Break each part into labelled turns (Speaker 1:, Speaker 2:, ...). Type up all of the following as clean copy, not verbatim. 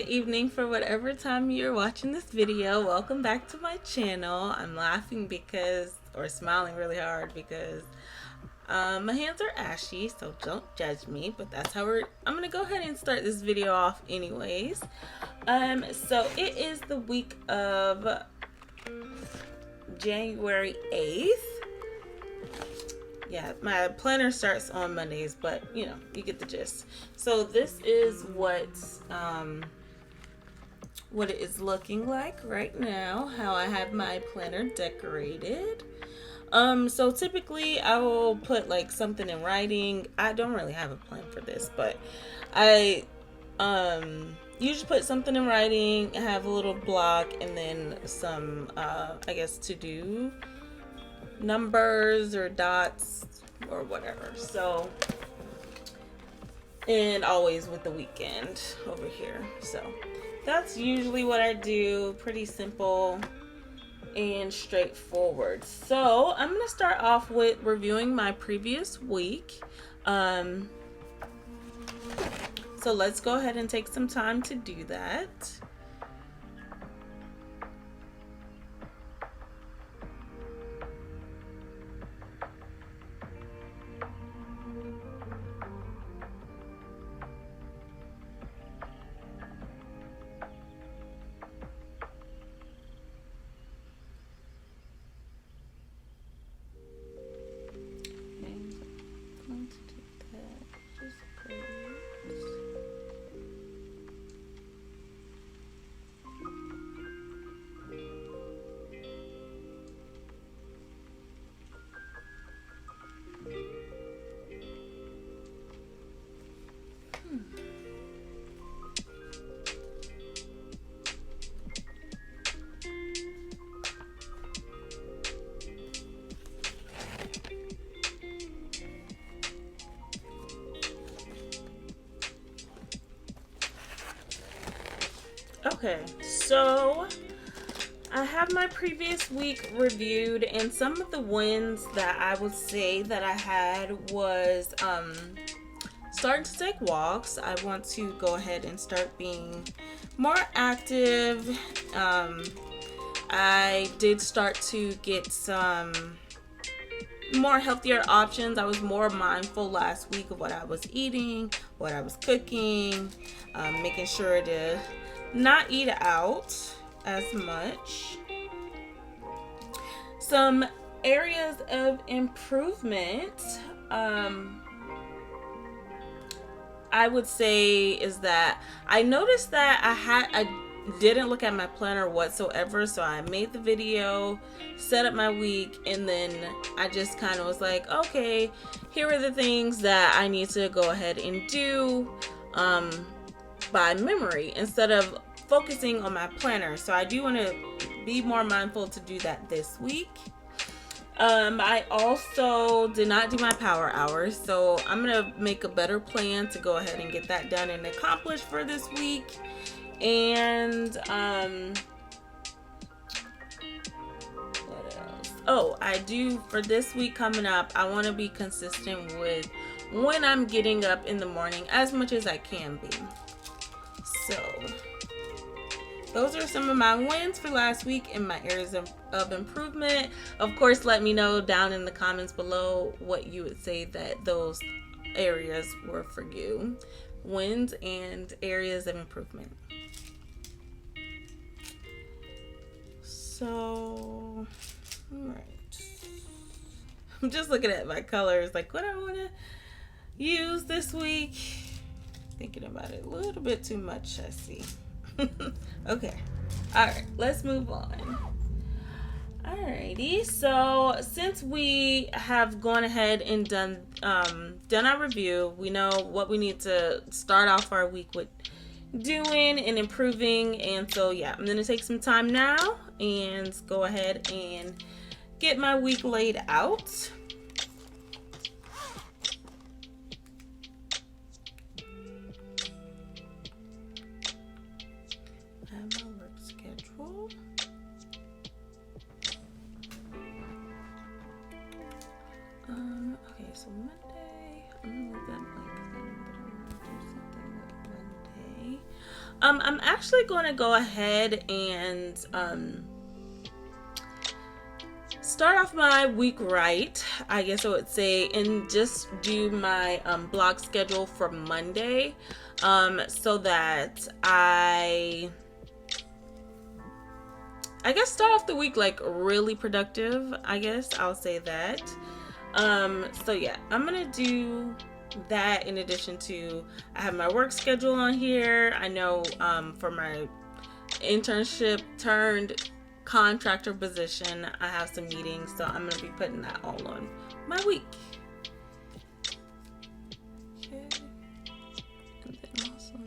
Speaker 1: evening for whatever time you're watching this video. Welcome back to my channel. I'm laughing because, or smiling really hard because my hands are ashy, so don't judge me, but that's how I'm gonna go ahead and start this video off anyways. So it is the week of January 8th. Yeah, my planner starts on Mondays, but you know, you get the gist. So this is what it is looking like right now, how I have my planner decorated. So typically I will put like something in writing. I don't really have a plan for this, but I usually put something in writing, have a little block, and then some I guess to do numbers or dots or whatever. So, and always with the weekend over here. So that's usually what I do. Pretty simple and straightforward. So I'm gonna start off with reviewing my previous week. So let's go ahead and take some time to do that. Okay, so I have my previous week reviewed, and some of the wins that I would say that I had was starting to take walks. I want to go ahead and start being more active. I did start to get some more healthier options. I was more mindful last week of what I was eating, what I was cooking, making sure to not eat out as much. Some areas of improvement I would say is that I noticed that I didn't look at my planner whatsoever. So I made the video, set up my week, and then I just kind of was like, okay, here are the things that I need to go ahead and do by memory instead of focusing on my planner. So I do want to be more mindful to do that this week. I also did not do my power hours, so I'm gonna make a better plan to go ahead and get that done and accomplished for this week. And what else? Oh, I do for this week coming up, I want to be consistent with when I'm getting up in the morning as much as I can be. So those are some of my wins for last week in my areas of improvement. Of course, let me know down in the comments below what you would say that those areas were for you. Wins and areas of improvement. So, alright. I'm just looking at my colors, like what I want to use this week. Thinking about it a little bit too much, I see. Okay. Alright, let's move on. Alrighty, so since we have gone ahead and done our review, we know what we need to start off our week with doing and improving. And so yeah, I'm gonna take some time now and go ahead and get my week laid out. I have my work schedule. Okay, so Monday, I'm gonna move that blank thing, but I'm gonna do something with Monday. I'm actually going to go ahead and start off my week right, I guess I would say, and just do my blog schedule for Monday, so that I guess start off the week like really productive. I guess I'll say that. So yeah, I'm gonna do that in addition to I have my work schedule on here. I know for my internship turned contractor position, I have some meetings, so I'm gonna be putting that all on my week. Okay. And then also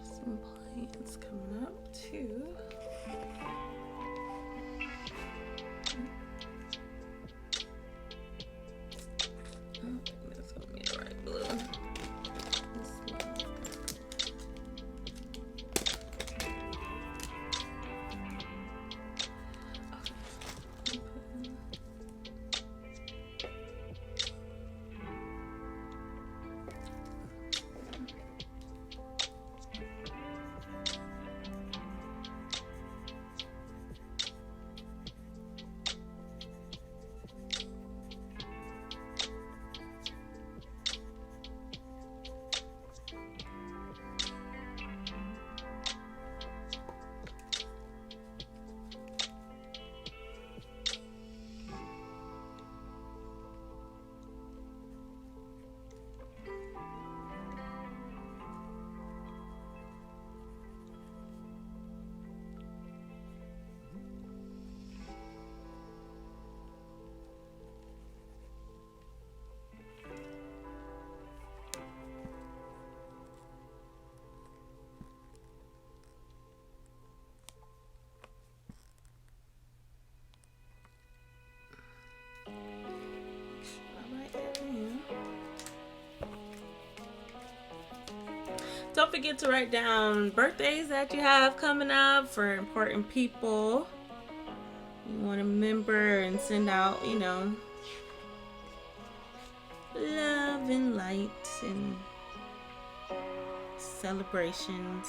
Speaker 1: some plans coming up too. I don't think that's gonna be the right blue. Don't forget to write down birthdays that you have coming up for important people you want to remember and send out, you know, love and light and celebrations.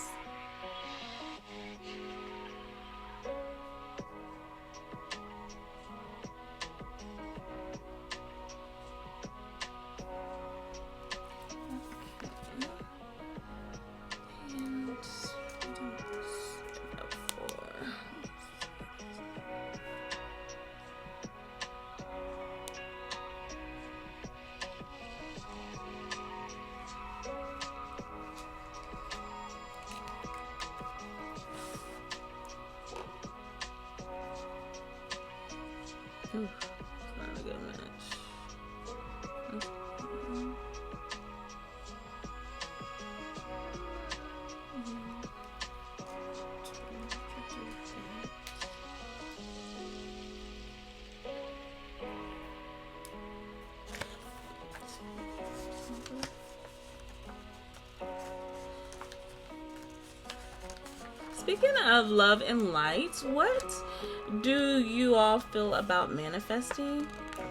Speaker 1: Ooh, it's not a good match. Speaking of love and light, what do you all feel about manifesting?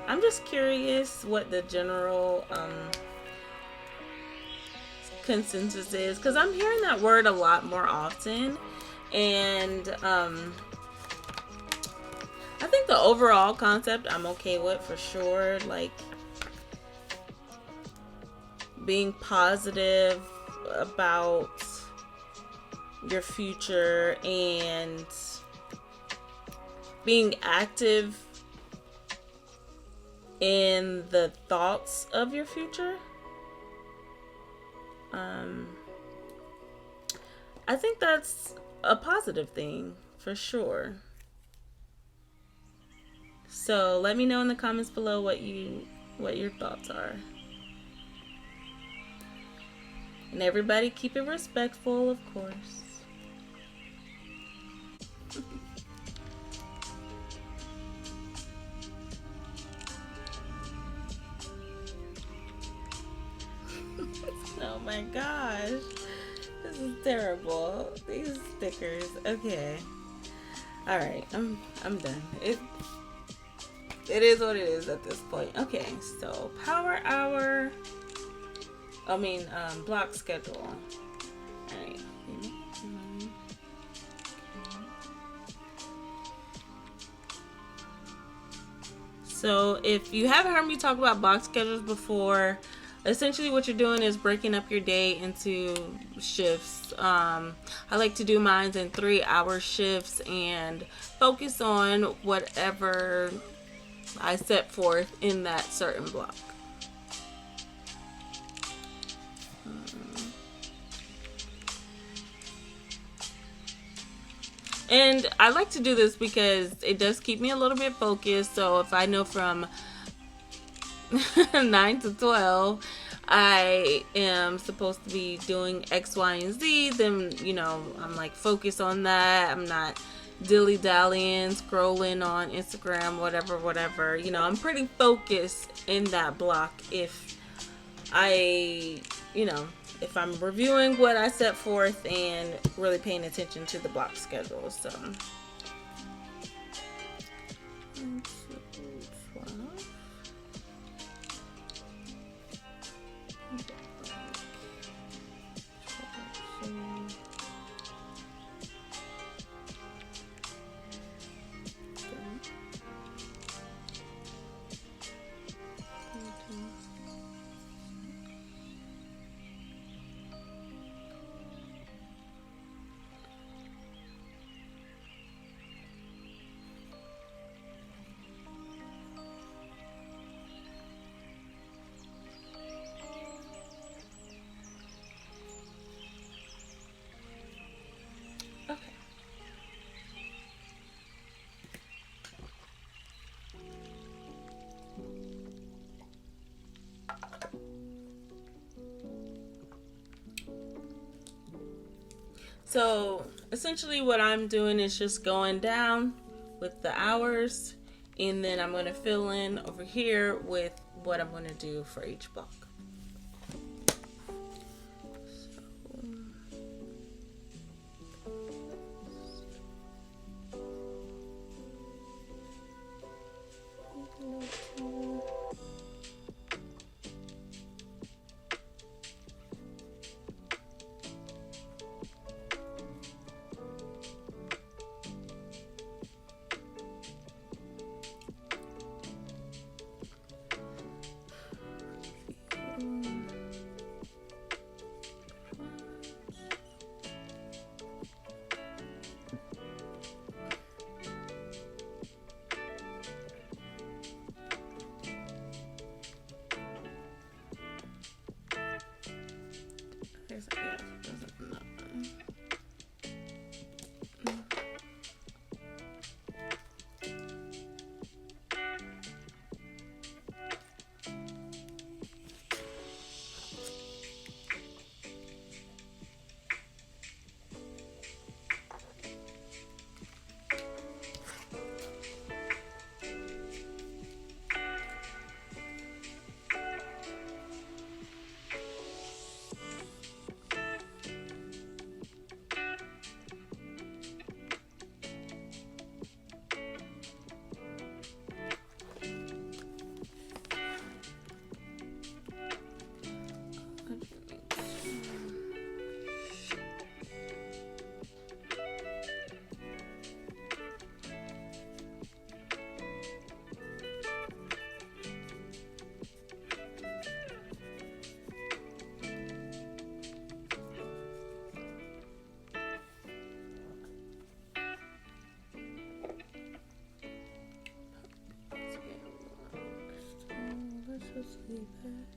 Speaker 1: I'm just curious what the general consensus is, because I'm hearing that word a lot more often, and I think the overall concept I'm okay with for sure, like being positive about your future and being active in the thoughts of your future. I think that's a positive thing for sure. So let me know in the comments below what your thoughts are. And everybody keep it respectful, of course. Oh my gosh. This is terrible. These stickers. Okay. Alright, I'm done. It is what it is at this point. Okay, so power hour. Block schedule. Alright. So if you haven't heard me talk about block schedules before, essentially what you're doing is breaking up your day into shifts. I like to do mine in 3-hour shifts and focus on whatever I set forth in that certain block. And I like to do this because it does keep me a little bit focused. So if I know from 9 to 12 I am supposed to be doing X, Y, and Z, then, you know, I'm like focused on that. I'm not dilly-dallying, scrolling on Instagram, whatever. You know, I'm pretty focused in that block if if I'm reviewing what I set forth and really paying attention to the block schedule. So So essentially what I'm doing is just going down with the hours, and then I'm going to fill in over here with what I'm going to do for each block. Let's leave that.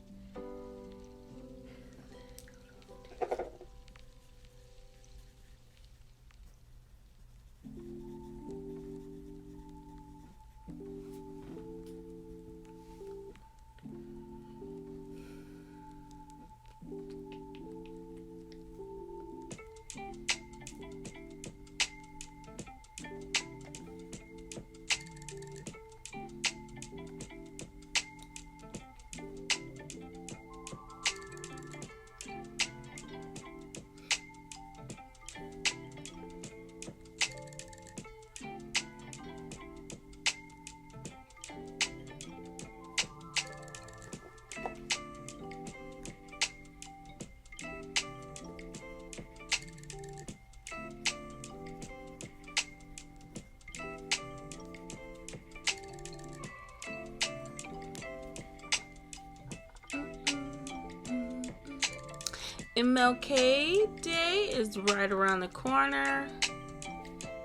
Speaker 1: MLK Day is right around the corner.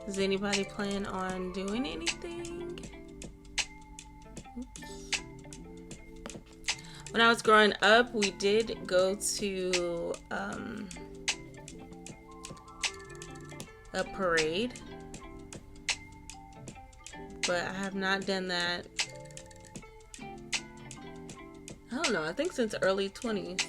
Speaker 1: Does anybody plan on doing anything? Oops. When I was growing up, we did go to a parade, but I have not done that. I don't know, I think since early 20s.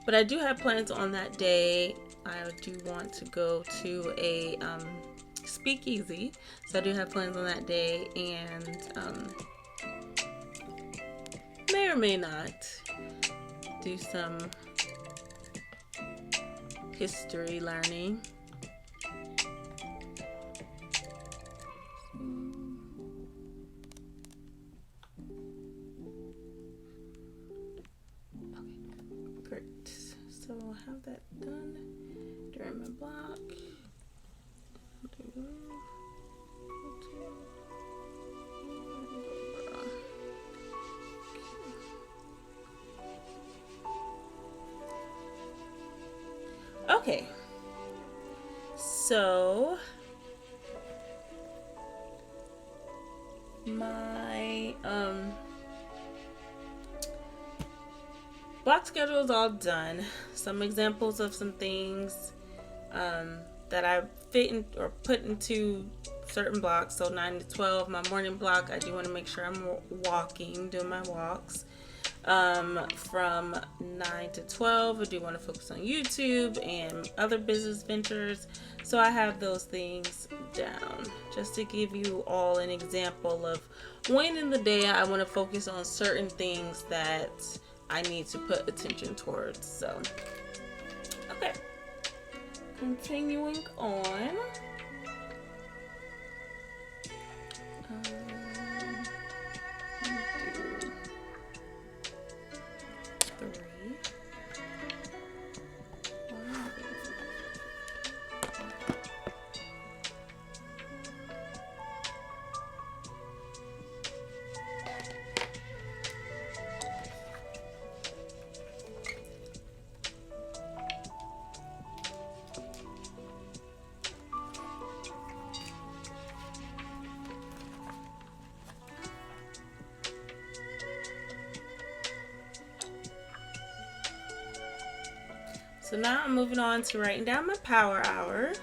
Speaker 1: But I do have plans on that day. I do want to go to a speakeasy, so I do have plans on that day, and may or may not do some history learning. Okay, great. So I'll have that done during my block. Okay, so my block schedule is all done. Some examples of some things that I fit in or put into certain blocks. So 9 to 12, my morning block, I do want to make sure I'm walking, doing my walks. From 9 to 12, I do want to focus on YouTube and other business ventures. So I have those things down just to give you all an example of when in the day I want to focus on certain things that I need to put attention towards. So, okay. Continuing on. So now I'm moving on to writing down my power hour.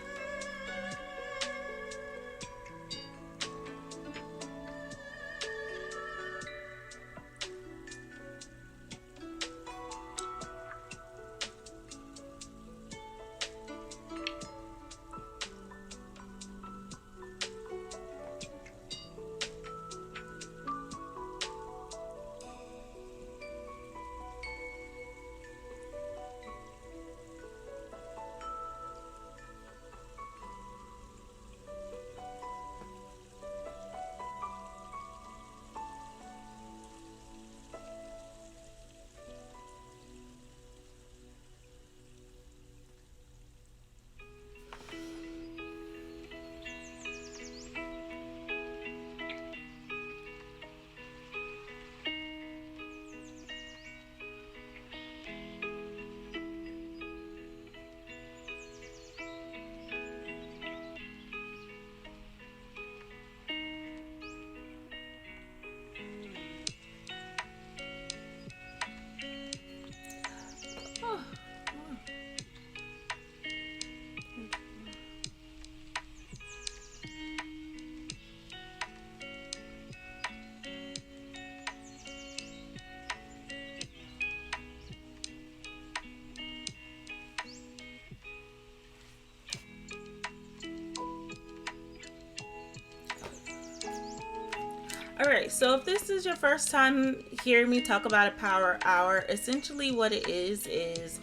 Speaker 1: Alright, so if this is your first time hearing me talk about a power hour, essentially what it is it's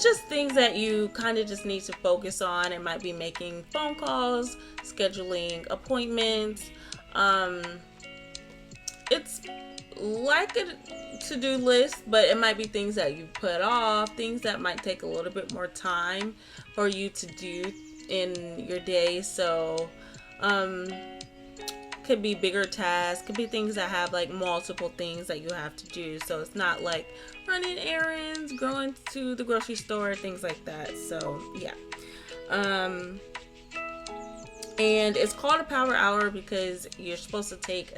Speaker 1: just things that you kind of just need to focus on. It might be making phone calls, scheduling appointments. It's like a to-do list, but it might be things that you put off, things that might take a little bit more time for you to do in your day. So could be bigger tasks, could be things that have like multiple things that you have to do. So it's not like running errands, going to the grocery store, things like that. So yeah. And it's called a power hour because you're supposed to take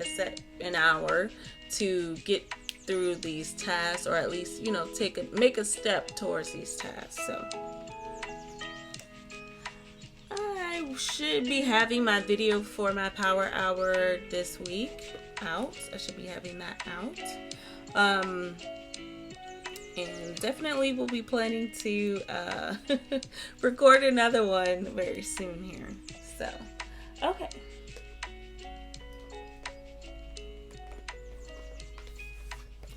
Speaker 1: an hour to get through these tasks, or at least, you know, make a step towards these tasks. So I should be having my video for my power hour this week out. I should be having that out. And definitely will be planning to record another one very soon here. So, okay.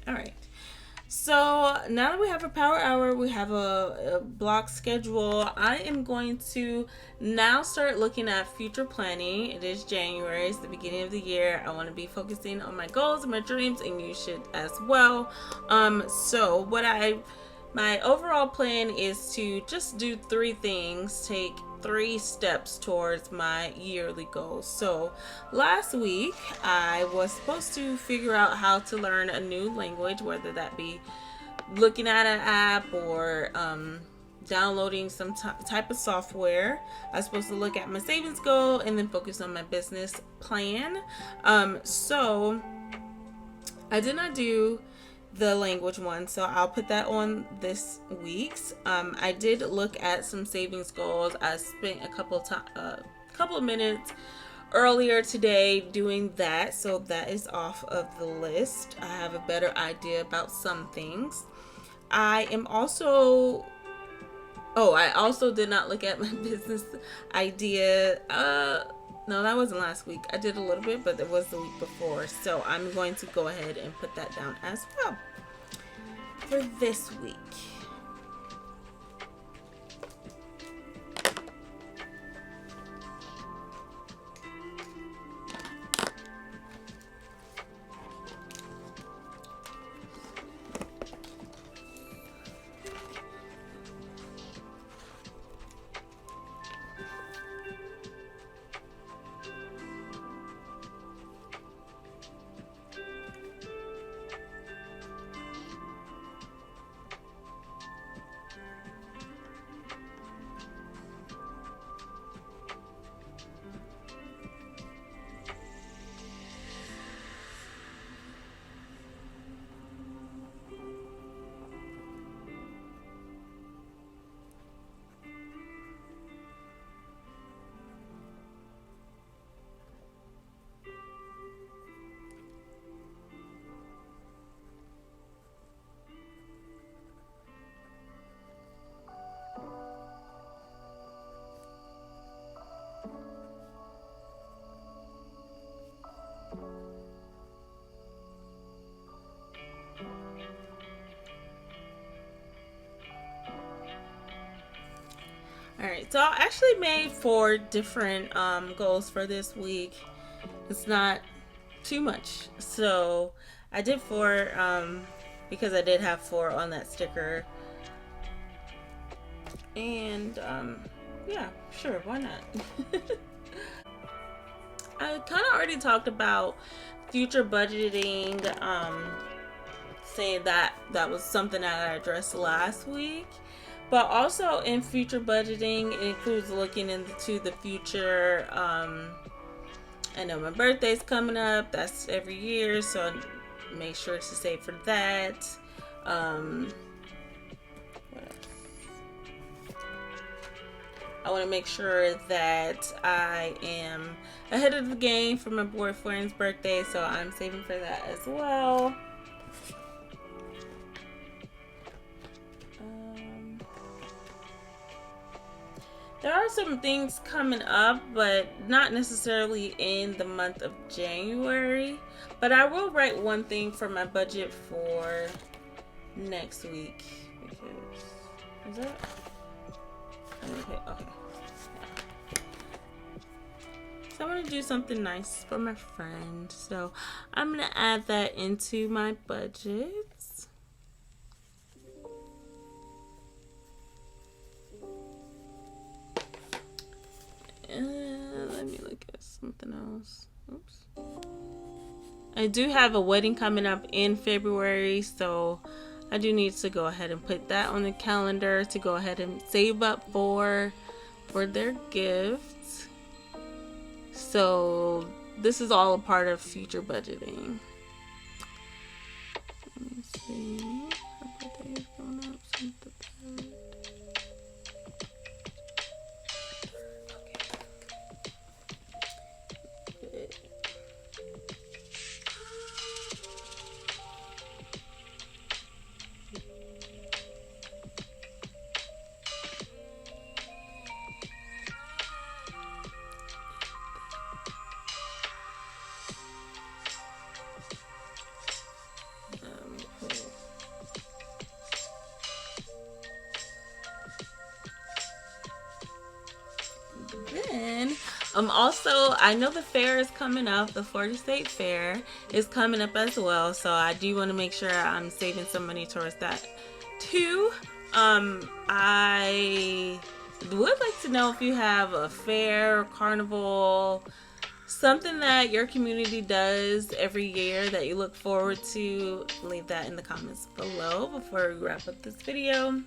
Speaker 1: All right. So now that we have a power hour, we have a block schedule. I am going to now start looking at future planning. It is January, it's the beginning of the year. I want to be focusing on my goals and my dreams, and you should as well. So my overall plan is to just do 3 things, take 3 steps towards my yearly goals. So last week I was supposed to figure out how to learn a new language, whether that be looking at an app or downloading some type of software. I was supposed to look at my savings goal and then focus on my business plan. So I did not do the language one, so I'll put that on this week's. I did look at some savings goals. I spent a couple of minutes earlier today doing that, so that is off of the list. I have a better idea about some things. I also did not look at my business idea. No, that wasn't last week. I did a little bit, but it was the week before. So I'm going to go ahead and put that down as well for this week. Alright, so I actually made 4 different goals for this week. It's not too much. So I did 4 because I did have 4 on that sticker. And yeah, sure, why not? I kind of already talked about future budgeting, saying that was something that I addressed last week. But also in future budgeting, it includes looking into the future. I know my birthday's coming up. That's every year, so make sure to save for that. What else? I want to make sure that I am ahead of the game for my boyfriend's birthday, so I'm saving for that as well. There are some things coming up, but not necessarily in the month of January. But I will write one thing for my budget for next week. Because, is that? Okay. So I'm going to do something nice for my friend. So I'm going to add that into my budget. Let me look at something else. Oops. I do have a wedding coming up in February, so I do need to go ahead and put that on the calendar to go ahead and save up for their gifts. So this is all a part of future budgeting. Let me see. Her birthday is going up since the 3rd. Then, also, I know the fair is coming up. The Florida State Fair is coming up as well. So I do want to make sure I'm saving some money towards that too. I would like to know if you have a fair, carnival, something that your community does every year that you look forward to. Leave that in the comments below before we wrap up this video.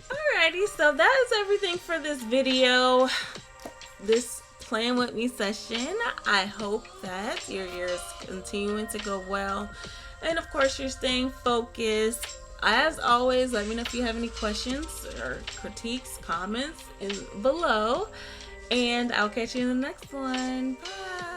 Speaker 1: Alrighty, so that is everything for this video, this plan with me session. I hope that your year is continuing to go well, and of course you're staying focused. As always, let me know if you have any questions or critiques, comments below, and I'll catch you in the next one. Bye.